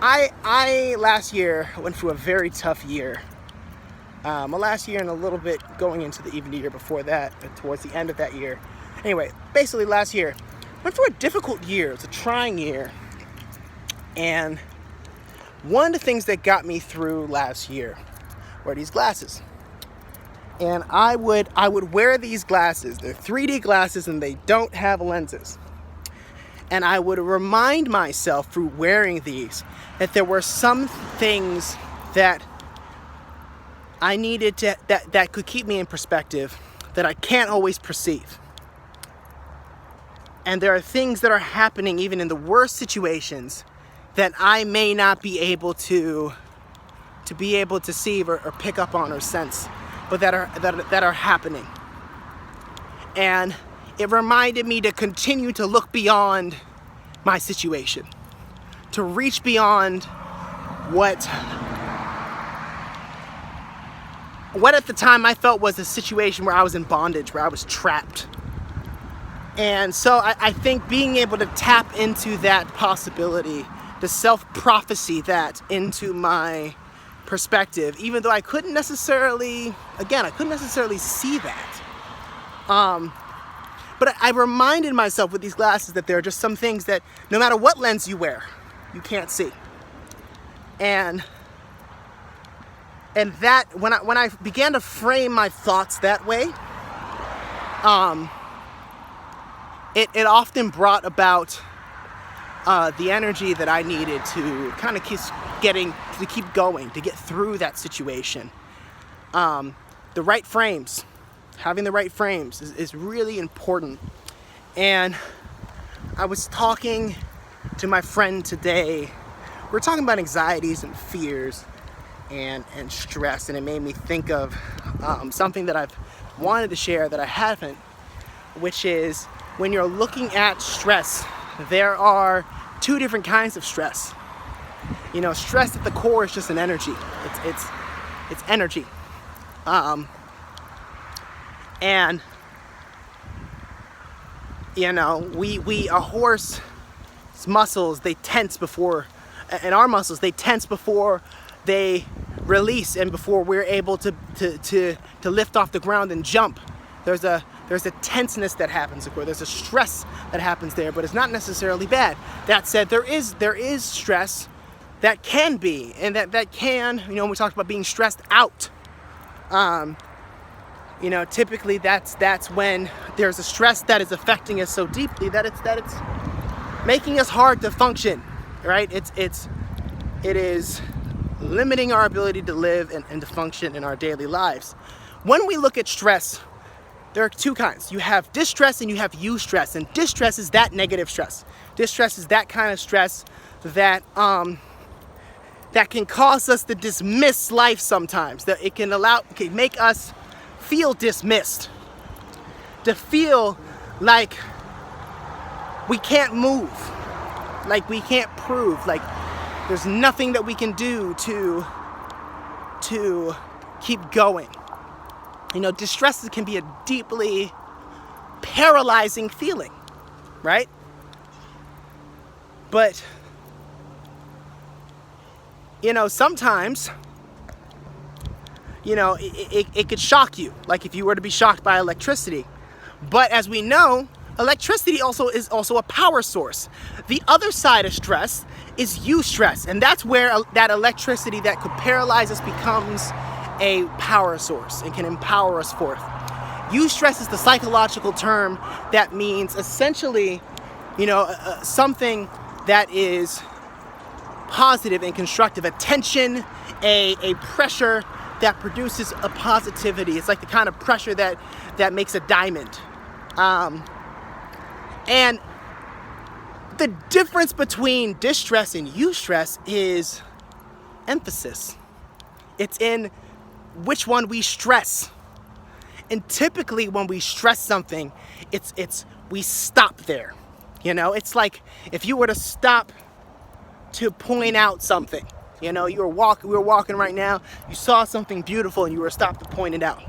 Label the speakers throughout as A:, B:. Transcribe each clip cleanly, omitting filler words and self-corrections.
A: I last year went through a very tough year. Last year and a little bit going into even the year before that, towards the end of that year. Anyway, basically last year, went through a difficult year. It's a trying year. And one of the things that got me through last year were these glasses. And I would wear these glasses. They're 3D glasses and they don't have lenses. And I would remind myself through wearing these that there were some things that I needed to, that could keep me in perspective that I can't always perceive. And there are things that are happening even in the worst situations that I may not be able to see or pick up on or sense, but that are happening. And it reminded me to continue to look beyond my situation, to reach beyond what at the time I felt was a situation where I was in bondage, where I was trapped. And so I think being able to tap into that possibility, to self-prophecy that into my perspective, even though I couldn't necessarily see that. But I reminded myself with these glasses that there are just some things that no matter what lens you wear, you can't see. And that when I began to frame my thoughts that way, it often brought about the energy that I needed to kind of keep going, to get through that situation. The right frames. Having the right frames is really important. And I was talking to my friend today. We're talking about anxieties and fears and stress, and it made me think of something that I've wanted to share that I haven't, which is when you're looking at stress, there are two different kinds of stress. You know, stress at the core is just an energy. It's energy. And you know, a horse's muscles, they tense before, and our muscles, they tense before they release and before we're able to lift off the ground and jump. There's a tenseness that happens, there's a stress that happens there, but it's not necessarily bad. That said, there is stress that can be, and that can, you know, when we talked about being stressed out, you know, typically that's when there's a stress that is affecting us so deeply that it's making us hard to function, right? It is limiting our ability to live and to function in our daily lives. When we look at stress, there are two kinds. You have distress and you have eustress. And distress is that negative stress. Distress is that kind of stress that can cause us to dismiss life sometimes. That it can make us feel dismissed. To feel like we can't move. Like we can't prove. Like there's nothing that we can do to keep going. You know, distress can be a deeply paralyzing feeling, right? But, you know, sometimes, you know, it could shock you, like if you were to be shocked by electricity. But as we know, electricity is also a power source. The other side of stress is eustress, and that's where that electricity that could paralyze us becomes a power source and can empower us forth. Eustress is the psychological term that means essentially, you know, something that is positive and constructive, a tension, a pressure that produces a positivity. It's like the kind of pressure that makes a diamond. And the difference between distress and eustress is emphasis. It's in which one we stress. And typically when we stress something, we stop there. You know, it's like if you were to stop to point out something. You know, we were walking right now, you saw something beautiful and you were stopped to point it out.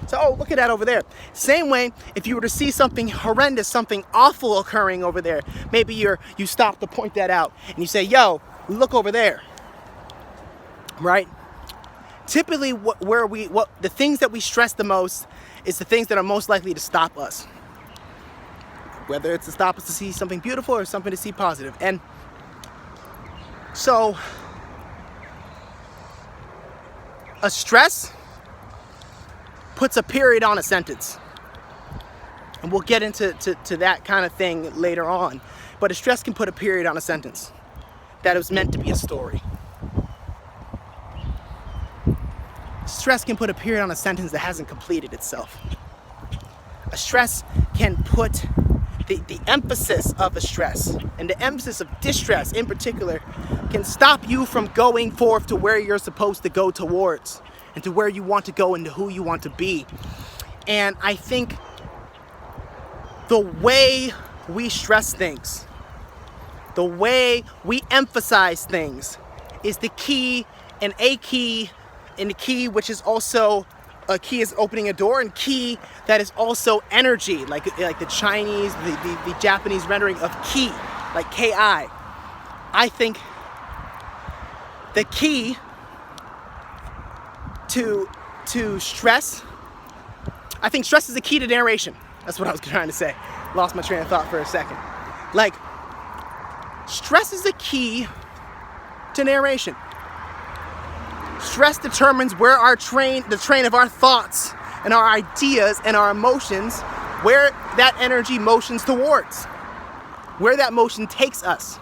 A: So, oh, look at that over there. Same way, if you were to see something horrendous, something awful occurring over there, maybe you stop to point that out and you say, yo, look over there, right? Typically, the things that we stress the most is the things that are most likely to stop us. Whether it's to stop us to see something beautiful or something to see positive. And so, a stress puts a period on a sentence. And we'll get into that kind of thing later on. But a stress can put a period on a sentence that was meant to be a story. Stress can put a period on a sentence that hasn't completed itself. A stress can put the emphasis of a stress and the emphasis of distress in particular can stop you from going forth to where you're supposed to go towards and to where you want to go and to who you want to be. And I think the way we stress things, the way we emphasize things is the key, and a key, and the key which is also a key is opening a door, and key that is also energy, like the Chinese, the Japanese rendering of ki, like Ki. I think the key to stress, I think stress is the key to narration. That's what I was trying to say. Lost my train of thought for a second. Like, stress is the key to narration. Stress determines where the train of our thoughts and our ideas and our emotions, where that energy motions towards, where that motion takes us.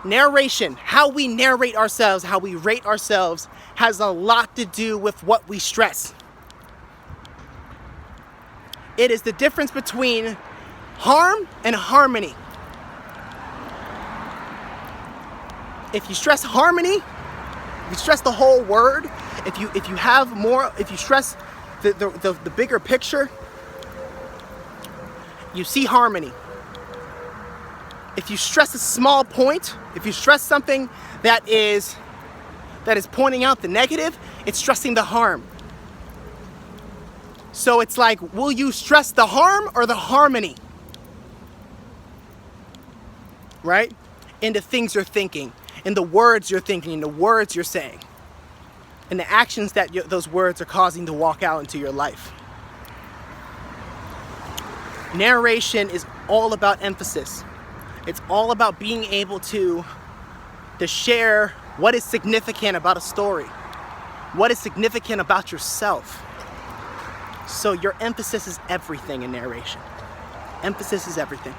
A: Narration, how we narrate ourselves, how we rate ourselves, has a lot to do with what we stress. It is the difference between harm and harmony. If you stress harmony, if you stress the whole word, if you stress the bigger picture, you see harmony. If you stress a small point, if you stress something that is pointing out the negative, it's stressing the harm. So it's like, will you stress the harm or the harmony? Right? In the things you're thinking, in the words you're thinking, in the words you're saying, in the actions that those words are causing to walk out into your life. Narration is all about emphasis. It's all about being able to share what is significant about a story, what is significant about yourself. So your emphasis is everything in narration. Emphasis is everything.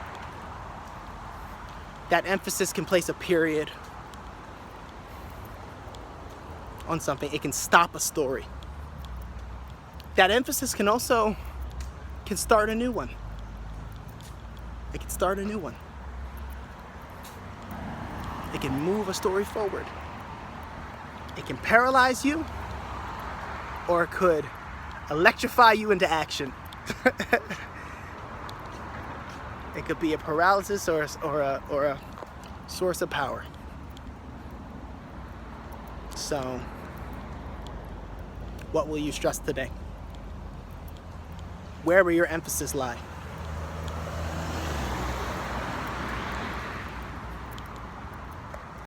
A: That emphasis can place a period on something. It can stop a story. That emphasis can start a new one. It can start a new one. It can move a story forward. It can paralyze you, or it could electrify you into action. It could be a paralysis or a source of power. So, what will you stress today? Where will your emphasis lie?